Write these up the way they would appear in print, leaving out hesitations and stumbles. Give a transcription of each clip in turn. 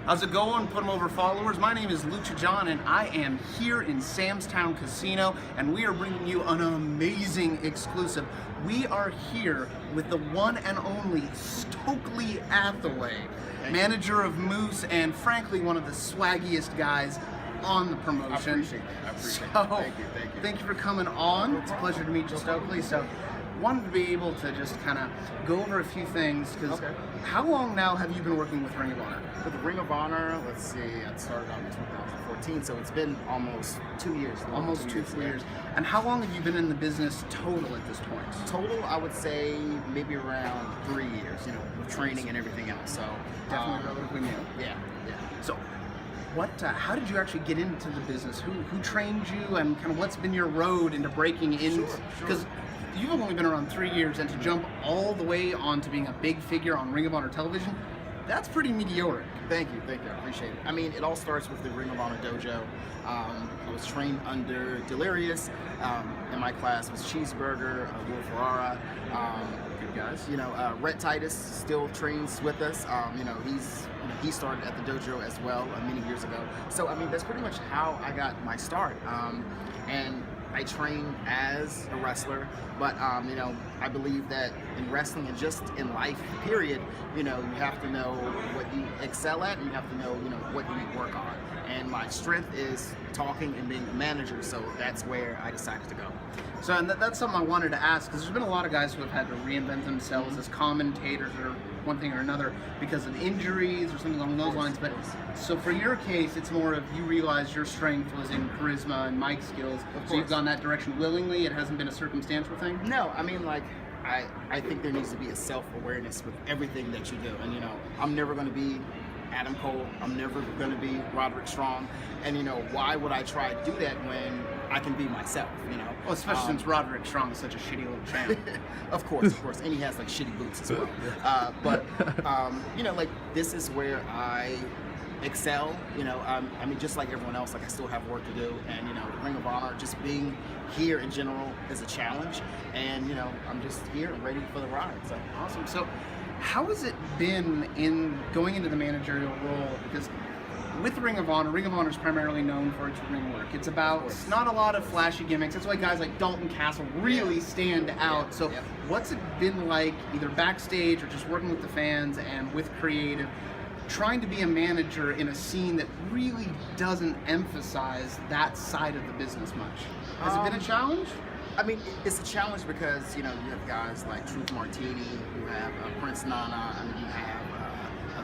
How's it going? Put 'em over followers. My name is Lucha John, and I am here in Sam's Town Casino, and we are bringing you an amazing exclusive. We are here with the one and only Stokely Hathaway, manager of Moose, and frankly one of the swaggiest guys on the promotion. I appreciate it. So, Thank you. thank you for coming on. It's a pleasure to meet you, Stokely. So, wanted to be able to just kind of go over a few things, because how long now have you been working with Ring of Honor? With the Ring of Honor, let's see, I started out in 2014, so it's been almost 2 years. Almost two years. And how long have you been in the business total at this point? Total, I would say maybe around 3 years, with training and everything else. So Definitely relatively new. Yeah. So, how did you actually get into the business? Who trained you, and kind of what's been your road into breaking in? Sure. Because you've only been around 3 years, and to jump all the way onto being a big figure on Ring of Honor television, that's pretty meteoric. Thank you, I appreciate it. I mean, it all starts with the Ring of Honor dojo. I was trained under Delirious. In my class was Cheeseburger, Will Ferrara. Good guys. Rhett Titus still trains with us. He started at the dojo as well many years ago. So I mean, that's pretty much how I got my start. And I train as a wrestler, but I believe that in wrestling and just in life, period, you have to know what you excel at, and you have to know, what you need to work on. And my strength is talking and being a manager, so that's where I decided to go. So, and that's something I wanted to ask, because there's been a lot of guys who have had to reinvent themselves as commentators or one thing or another because of injuries or something along those lines. But so for your case, it's more of you realize your strength was in charisma and mic skills, so you've gone that direction willingly. It hasn't been a circumstantial thing. No, I mean, I think there needs to be a self-awareness with everything that you do, and I'm never going to be Adam Cole. I'm never going to be Roderick Strong, and why would I try to do that when I can be myself? Well, especially since Roderick Strong is such a shitty little champ. Of course, and he has shitty boots as well. But this is where I excel. I mean, just like everyone else, I still have work to do, and the Ring of Honor, just being here in general is a challenge, and I'm just here and ready for the ride. So awesome. So, how has it been in going into the managerial role? Because with Ring of Honor is primarily known for its ring work. It's about not a lot of flashy gimmicks. That's why guys like Dalton Castle really stand out. So what's it been like, either backstage or just working with the fans and with creative, trying to be a manager in a scene that really doesn't emphasize that side of the business much? Has it been a challenge? I mean, it's a challenge because, you have guys like Truth Martini, you have Prince Nana, you have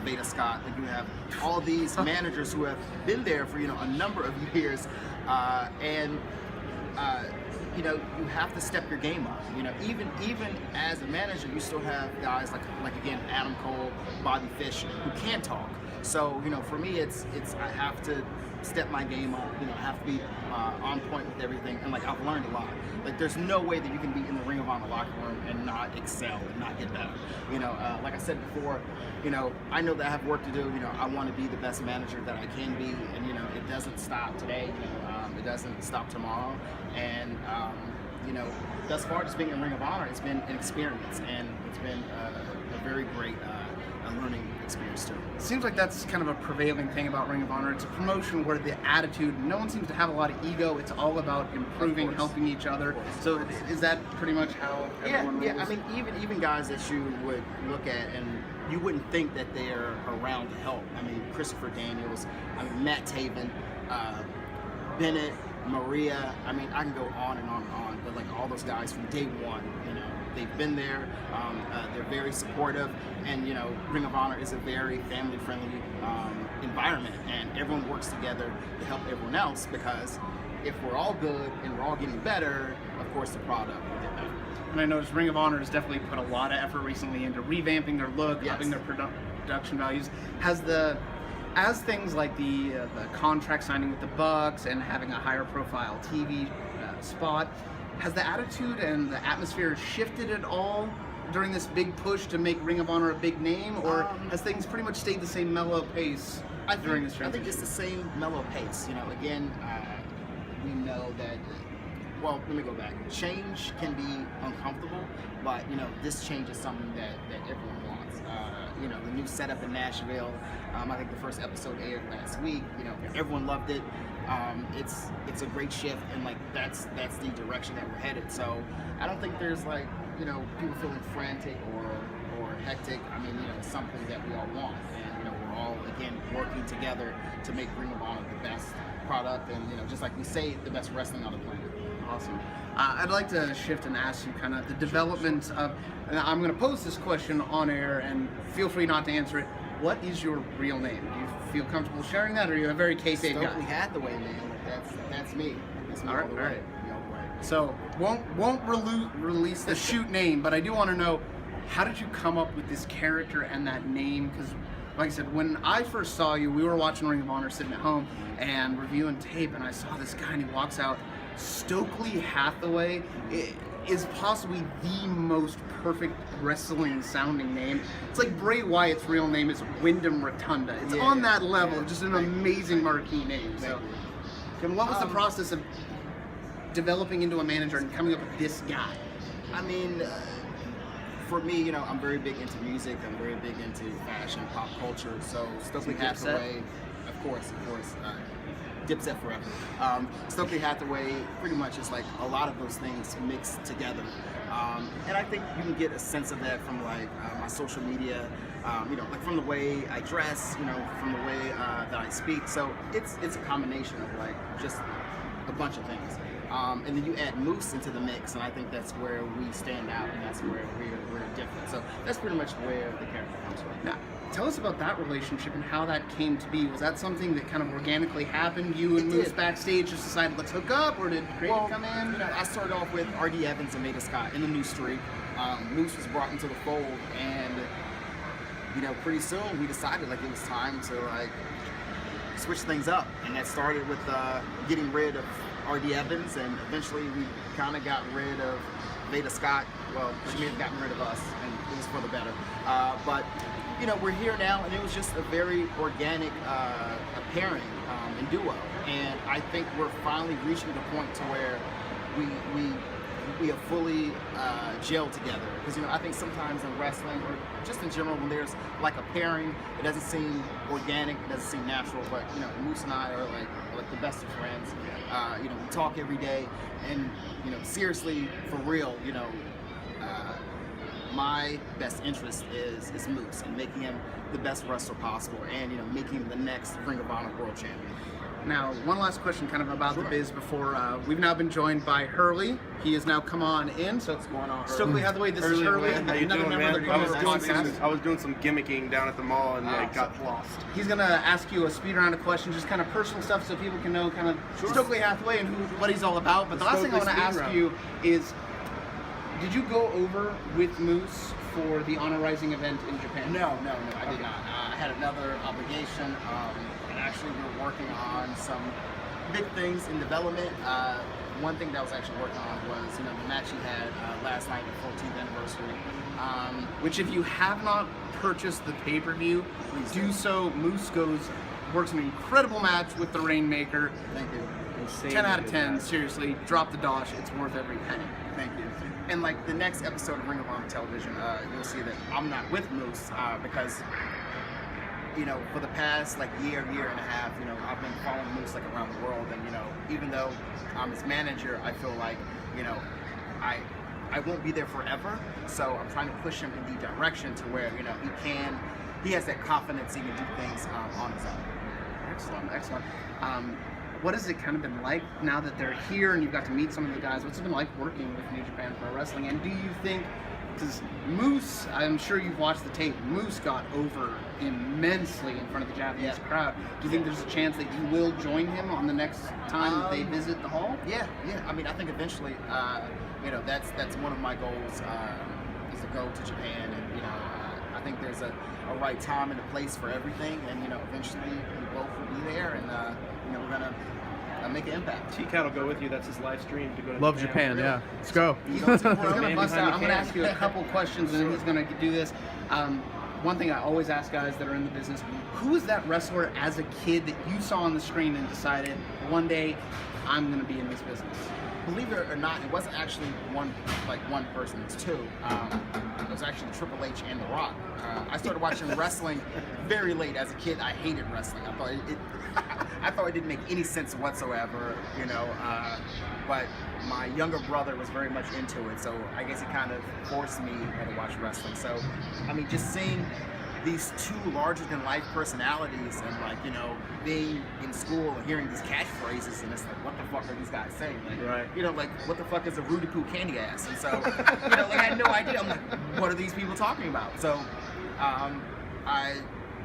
Veda Scott, and you have all these managers who have been there for, a number of years, and you have to step your game up. Even as a manager, you still have guys like again, Adam Cole, Bobby Fish, who can talk. So, for me, it's I have to step my game up. I have to be on point with everything, and I've learned a lot. There's no way that you can be in the Ring of Honor locker room and not excel and not get better. Like I said before, I know that I have work to do. I want to be the best manager that I can be, and it doesn't stop today. It doesn't stop tomorrow, and thus far, just being in Ring of Honor, it's been an experience, and it's been a very great learning experience too. It seems like that's kind of a prevailing thing about Ring of Honor. It's a promotion where the attitude, no one seems to have a lot of ego. It's all about improving, helping each other. So is that pretty much how everyone rolls? Yeah. I mean, even guys that you would look at and you wouldn't think that they're around to help. I mean, Christopher Daniels, Matt Taven, Bennett, Maria. I mean, I can go on and on and on. But all those guys from day one, they've been there. They're very supportive, and Ring of Honor is a very family-friendly environment, and everyone works together to help everyone else. Because if we're all good and we're all getting better, of course the product will get better. And I noticed Ring of Honor has definitely put a lot of effort recently into revamping their look, upping their production values. As things like the contract signing with the Bucks and having a higher profile TV spot, has the attitude and the atmosphere shifted at all during this big push to make Ring of Honor a big name, or has things pretty much stayed the same mellow pace during this transition? I think it's the same mellow pace. Again, we know that, well, let me go back. Change can be uncomfortable, but this change is something that everyone wants. the new setup in Nashville. I think the first episode aired last week. Everyone loved it. It's a great shift, and like that's the direction that we're headed. So I don't think there's like people feeling frantic or hectic. I mean, it's something that we all want, and we're all again working together to make Ring of Honor the best product, and just like we say, the best wrestling on the planet. Awesome. I'd like to shift and ask you kind of the development of, and I'm going to pose this question on air, and feel free not to answer it. What is your real name? Do you feel comfortable sharing that, or are you a very kayfabe guy? Stokely Hathaway, man. That's me. That's me All all right, the all way. right. All the way. So won't release the shoot name, but I do want to know, how did you come up with this character and that name? Because like I said, when I first saw you, we were watching Ring of Honor sitting at home and reviewing tape, and I saw this guy and he walks out. Stokely Hathaway is possibly the most perfect wrestling sounding name. It's like Bray Wyatt's real name is Wyndham Rotunda. It's on that level, just an amazing marquee name. So, what was the process of developing into a manager and coming up with this guy? I mean, for me, I'm very big into music. I'm very big into fashion, pop culture. So Stokely Hathaway, of course. Dipset forever. Stokely Hathaway pretty much is like a lot of those things mixed together. And I think you can get a sense of that from like my social media, like from the way I dress, from the way that I speak. So it's a combination of like just a bunch of things. And then you add Moose into the mix, and I think that's where we stand out, and that's where we're different. So that's pretty much where the character comes from. Now, tell us about that relationship and how that came to be. Was that something that kind of organically happened? You and Moose backstage just decided, let's hook up, or did Craig come in? I started off with R.D. Evans and Veda Scott in the new streak. Moose was brought into the fold, and pretty soon we decided like it was time to like switch things up, and that started with getting rid of R.D. Evans, and eventually we kind of got rid of Veda Scott. Well, she may have gotten rid of us, and it was for the better. But we're here now, and it was just a very organic pairing and duo. And I think we're finally reaching the point to where we are fully gelled together. Because I think sometimes in wrestling, or just in general, when there's like a pairing, it doesn't seem organic, it doesn't seem natural. But Moose and I are like the best of friends. We talk every day, and seriously, for real, my best interest is Moose and making him the best wrestler possible, and making him the next Ring of Honor World Champion. Now, one last question kind of about the biz before we've now been joined by Hurley. He has now come on in. So what's going on, Hurley? Stokely Hathaway, this is Hurley. How you doing, man? I was doing some gimmicking down at the mall and got lost. He's going to ask you a speed round of questions, just kind of personal stuff so people can know kind of Stokely Hathaway and what he's all about. But the last thing I want to ask you is, did you go over with Moose for the Honor Rising event in Japan? No, I did not. I had another obligation. Actually, we were working on some big things in development. One thing that I was actually working on was, the match he had last night, the 14th anniversary. Which, if you have not purchased the pay-per-view, please do so. Moose works an incredible match with the Rainmaker. Thank you. Insane 10 out of 10, seriously, drop the dosh, it's worth every penny. Thank you. And like the next episode of Ring of Honor television, you'll see that I'm not with Moose because for the past like year and a half, I've been following Moose like around the world, and even though I'm his manager, I feel like I won't be there forever. So I'm trying to push him in the direction to where he has that confidence he can do things on his own. Excellent. What has it kind of been like now that they're here and you've got to meet some of the guys? What's it been like working with New Japan Pro Wrestling? And do you think, because Moose, I'm sure you've watched the tape, Moose got over immensely in front of the Japanese crowd. Do you think there's a chance that you will join him on the next time they visit the hall? Yeah. I mean, I think eventually, that's one of my goals is to go to Japan, and I think there's a right time and a place for everything, and eventually we both will be there, and we're gonna make an impact. T-Cat will go with you. That's his live stream to go to Love Japan, yeah. Let's go. We're gonna bust out. I'm gonna ask you a couple questions, and then he's gonna do this. one thing I always ask guys that are in the business, who is that wrestler as a kid that you saw on the screen and decided one day I'm going to be in this business? Believe it or not, it wasn't actually one person. It's two. It was actually Triple H and The Rock. I started watching wrestling very late as a kid. I hated wrestling. I thought I thought it didn't make any sense whatsoever, you know. But my younger brother was very much into it, so I guess he kind of forced me to watch wrestling. So, I mean, just seeing these two larger-than-life personalities, and like, you know, being in school and hearing these catchphrases, and it's like, what the fuck are these guys saying? Like, right. You know, like, what the fuck is a Rudy Poo candy ass? And so, you know, like, I had no idea. I'm like, what are these people talking about? So, I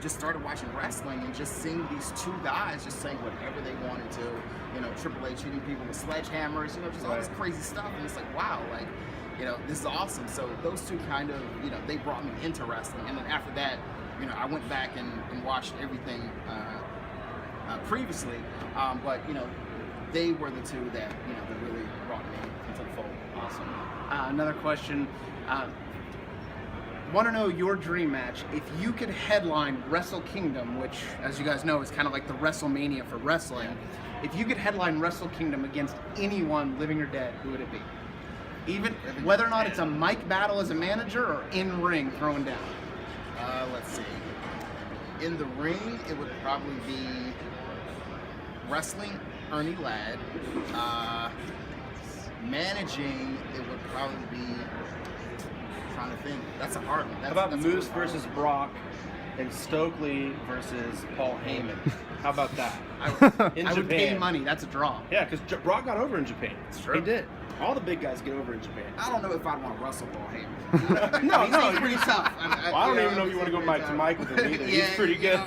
just started watching wrestling and just seeing these two guys just saying whatever they wanted to. You know, Triple H hitting people with sledgehammers, you know, just all this crazy stuff. And it's like, wow, like, you know, this is awesome. So those two kind of, you know, they brought me into wrestling. And then after that, you know, I went back and watched everything previously. But, you know, they were the two that, you know, that really brought me into the fold. Awesome. Another question. Want to know your dream match. If you could headline Wrestle Kingdom, which, as you guys know, is kind of like the WrestleMania for wrestling. If you could headline Wrestle Kingdom against anyone, living or dead, who would it be? Even whether or not it's a mic battle as a manager or in ring throwing down. Let's see. In the ring, it would probably be wrestling Ernie Ladd. Managing, it would probably be. I'm trying to think. That's a hard one. How about that's Moose versus Brock and Stokely versus Paul Heyman? How about that? In I would pay Japan. money. That's a draw. Yeah, because Brock got over in Japan. It's true. He did. All the big guys get over in Japan. I don't know if I'd want to wrestle Paul Heyman. No, He's pretty tough. Well, I don't even know if you want to go mic to mic with him either. He's pretty good.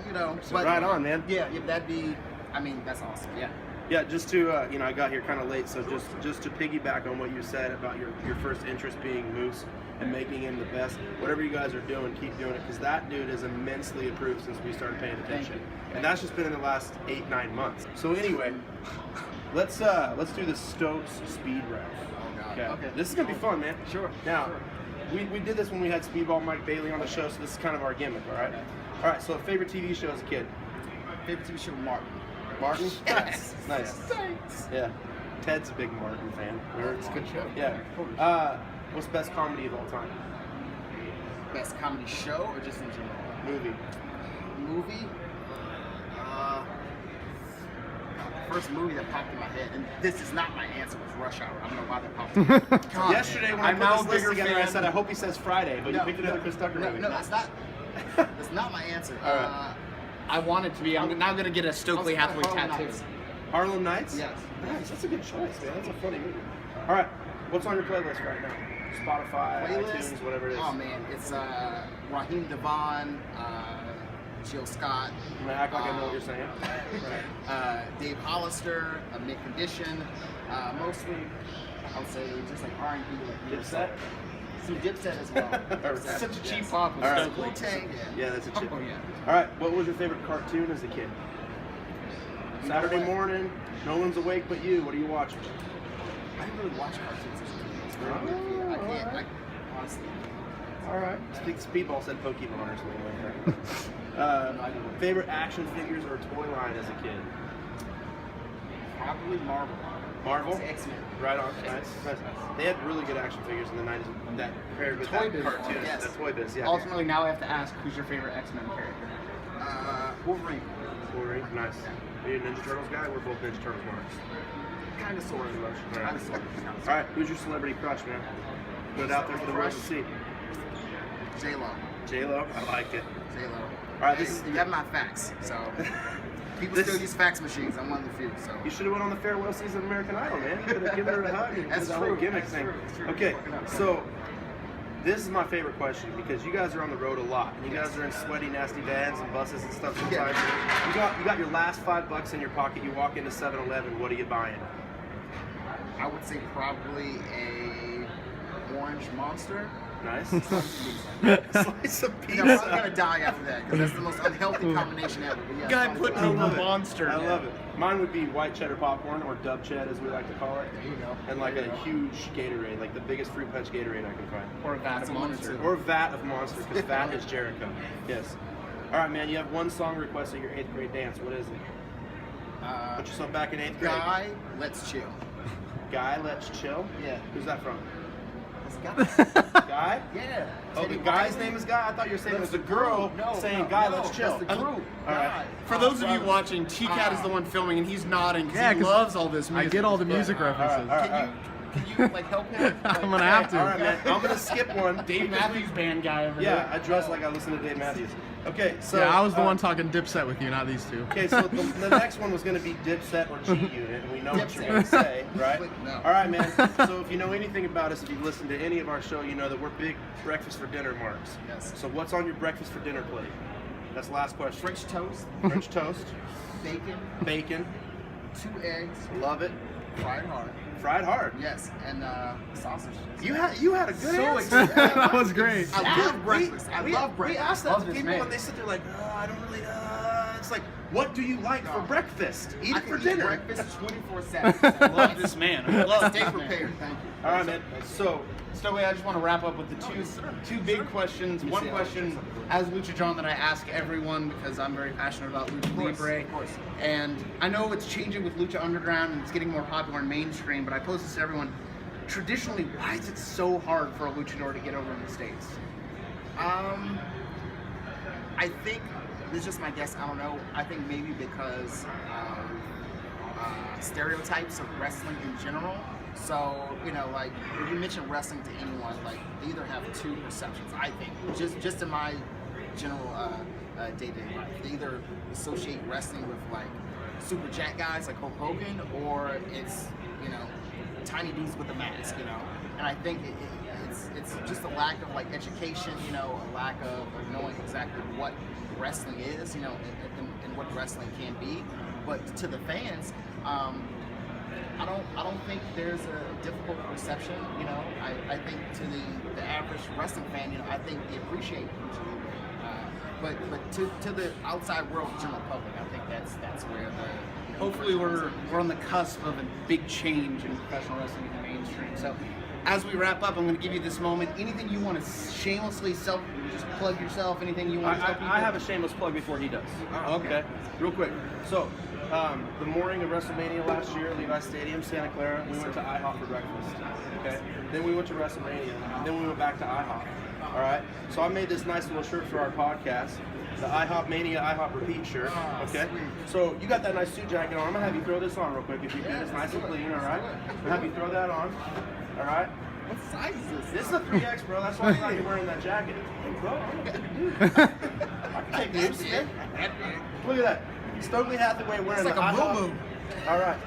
You know, So right on, man. Yeah, that'd be. I mean, that's awesome. Yeah. Yeah, just to you know, I got here kind of late, so just to piggyback on what you said about your first interest being Moose and making him the best. Whatever you guys are doing, keep doing it, because that dude is immensely improved since we started paying attention, and that's just been in the last 8-9 months. So anyway, let's do the Stokes speed round. Oh, God. Okay. This is gonna be fun, man. Sure. Now, we did this when we had Speedball Mike Bailey on the show, so this is kind of our gimmick, all right? All right. So favorite TV show as a kid? Favorite TV show, Martin. Martin? Yes. Nice. Thanks. Yeah. Ted's a big Martin fan. It's a good show. Yeah. What's the best comedy of all time? Best comedy show or just in general? Movie. Movie? First movie that popped in my head, and this is not my answer, was Rush Hour. I don't know why that popped in my head. God, Yesterday when I'm I now put a this list bigger together, I fan. said I hope he says Friday, but you No, picked another Chris Tucker movie. No, that's not. That's not my answer. All right. I want it to be. I'm now going to get a Stokely Hathaway tattoo. Harlem Nights? Yes. Nice. That's a good choice, man. That's a funny movie. All right. What's on your playlist right now? Spotify, Playlist? iTunes, whatever it is. Oh man, it's Raheem Devon, Jill Scott. I'm gonna act like I know what you're saying. Dave Hollister, Mint Condition, mostly I would say just like R&B, like Dipset? some Dipset as well. Dipset, Such a cheap yes. pop with All right. Stokely. Wu-Tang, Yeah, that's a chip. Oh, yeah. All right. What was your favorite cartoon as a kid? Saturday morning. No one's awake but you. What are you watching? I didn't really watch cartoons as a kid. It's very weird. I can't, like, honestly. All right. Speedball said Pokemon or something like that. Favorite action figures or toy line as a kid? Probably Marvel. Marvel? X-Men. Right on. Nice. They had really good action figures in the 90s that paired with Toy that Biz. cartoon. Yes. The Toy Biz, yeah. Ultimately, now I have to ask, who's your favorite X-Men character? Wolverine. Wolverine. Nice. Are you a Ninja Turtles guy? We're both Ninja Turtles marks. Kind of sort of. All Kind of sort of. All right. Who's your celebrity crush, man? Put it out there for the world to see. J-Lo. J-Lo? I like it. J-Lo. All right, this is You have my fax, so people This- still use fax machines. I'm one of the few. So You should have went on the farewell season of American Idol, man. You could have given her a hug and That's did that whole true. gimmick That's thing. true. That's true. Okay, Fucking up. so this is my favorite question because you guys are on the road a lot. And you guys are in sweaty, nasty vans and buses and stuff sometimes. You got your last $5 in your pocket. You walk into 7-Eleven. What are you buying? I would say probably a orange monster. Nice. Slice of pizza. I'm gonna die after that because that's the most unhealthy combination ever. But yeah, Guy fine. put I love a it. monster. I love it. Mine would be white cheddar popcorn, or dub ched as we like to call it. There you go. And like a huge Gatorade, like the biggest fruit punch Gatorade I can find. Or a vat That's of a one or monster. two. Or a vat of Monster, because vat is Jericho. Yes. All right, man, you have one song request at your 8th grade dance. What is it? Put yourself back in 8th grade. Guy, let's chill. Guy, let's chill. Yeah. Who's that from? That's Guy. Guy? Yeah. Oh, the guy's name is Guy? I thought you were saying it was a girl saying, no, Guy, no, let's chill. That's the group. All right. Guy. For those of you brother. watching, T-Cat is the one filming, and he's nodding because Yeah, he 'cause loves all this I music. get all the music references. all right. Can you like help him? I'm gonna have to. All right, man. I'm going to skip one. Dave Matthews Band guy over Yeah, there. I dress like I listen to Dave Matthews. Okay, so. Yeah, I was the one talking Dipset with you, not these two. Okay, so the next one was going to be Dipset or G Unit, and we know what you're going to say, right? No. All right, man. So if you know anything about us, if you've listened to any of our show, you know that we're big breakfast for dinner marks. Yes. So what's on your breakfast for dinner plate? That's the last question. French toast, French toast, bacon, bacon, 2 eggs, love it, fried hard. fried hard. Yes, and sausage. You had a good So answer. excited. That was great. I love breakfast. I love breakfast. We asked that Love to this people, man. and they sit there like, I don't really. It's like, what do you like for No. breakfast? Eat I it for can eat dinner. breakfast 24/7. I love this man. I love Stay this man. prepared. Thank you. All right, man. So, Stokely, I just want to wrap up with the two big questions. One question as Lucha John that I ask everyone because I'm very passionate about Lucha Libre. Of course. And I know it's changing with Lucha Underground and it's getting more popular and mainstream, but I pose this to everyone. Traditionally, why is it so hard for a luchador to get over in the States? I think this is just my guess. I don't know. I think maybe because stereotypes of wrestling in general. So like if you mention wrestling to anyone, like they either have two perceptions. I think just in my general day-to-day life, they either associate wrestling with like super jack guys like Hulk Hogan, or it's tiny dudes with a mask. And I think it's just a lack of like education, a lack of knowing exactly what wrestling is, and what wrestling can be. But to the fans, I don't think there's a difficult perception. I think to the average wrestling fan, I think they appreciate Lucha Libre. But to the outside world, general public, I think that's where the Hopefully we're on the cusp of a big change in professional wrestling in the mainstream. So as we wrap up, I'm going to give you this moment. Anything you want to shamelessly just plug yourself, anything you want to tell people? I have a shameless plug before he does. Okay. Real quick. So, the morning of WrestleMania last year, Levi Stadium, Santa Clara, we went to IHOP for breakfast. Okay. Then we went to WrestleMania. Then we went back to IHOP. All right. So I made this nice little shirt for our podcast, the IHOP Mania IHOP Repeat shirt. Okay. So you got that nice suit jacket on. I'm gonna have you throw this on real quick if you can. It's nice and clean. All right. I'm gonna have you throw that on. All right. What size is this? This is a 3X, bro. That's why you're wearing that jacket. Hey, bro, I'm a big dude. I can take this. Look at that. Stokely Hathaway wearing It's like the a IHOP. boo-boo. All right.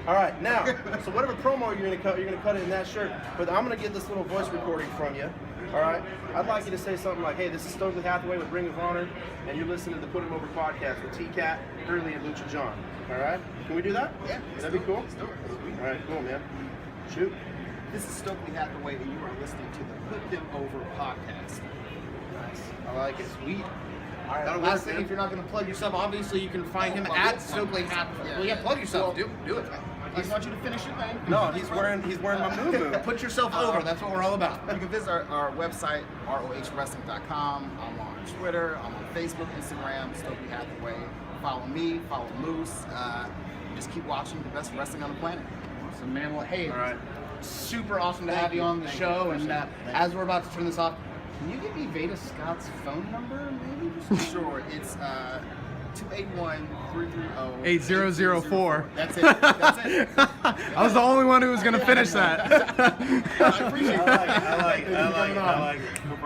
All right. Now, so whatever promo you're gonna cut it in that shirt. But I'm gonna get this little voice recording from you. All right. I'd like you to say something like, "Hey, this is Stokely Hathaway with Ring of Honor, and you're listening to the Put 'Em Over podcast with T-Cat, Hurley, and Lucha John." All right. Can we do that? Yeah. That'd be cool. All right. Cool, man. Shoot. This is Stokely Hathaway, and you are listening to the Put Them Over podcast. Nice. I like it. Sweet. All right. That'll Last work, thing, man. if you're not going to plug yourself, obviously you can find him plug at it. Stokely Hathaway. Yeah. Well, yeah, plug yourself. Do it. I just want you to finish your thing. No, he's wearing my moo. Put yourself over. That's what we're all about. You can visit our website, rohwrestling.com. I'm on Twitter. I'm on Facebook, Instagram, Stokely Hathaway. Follow me. Follow Moose. Just keep watching the best wrestling on the planet. Awesome, man. Well, hey, All right. super awesome to Thank have you you. on the Thank show. you. And Thank you. as we're about to turn this off, can you give me Veda Scott's phone number, maybe? Just Sure, it's 281-330. 8004. That's it. That's it. I was the only one who was going to finish that. I appreciate it. I like it.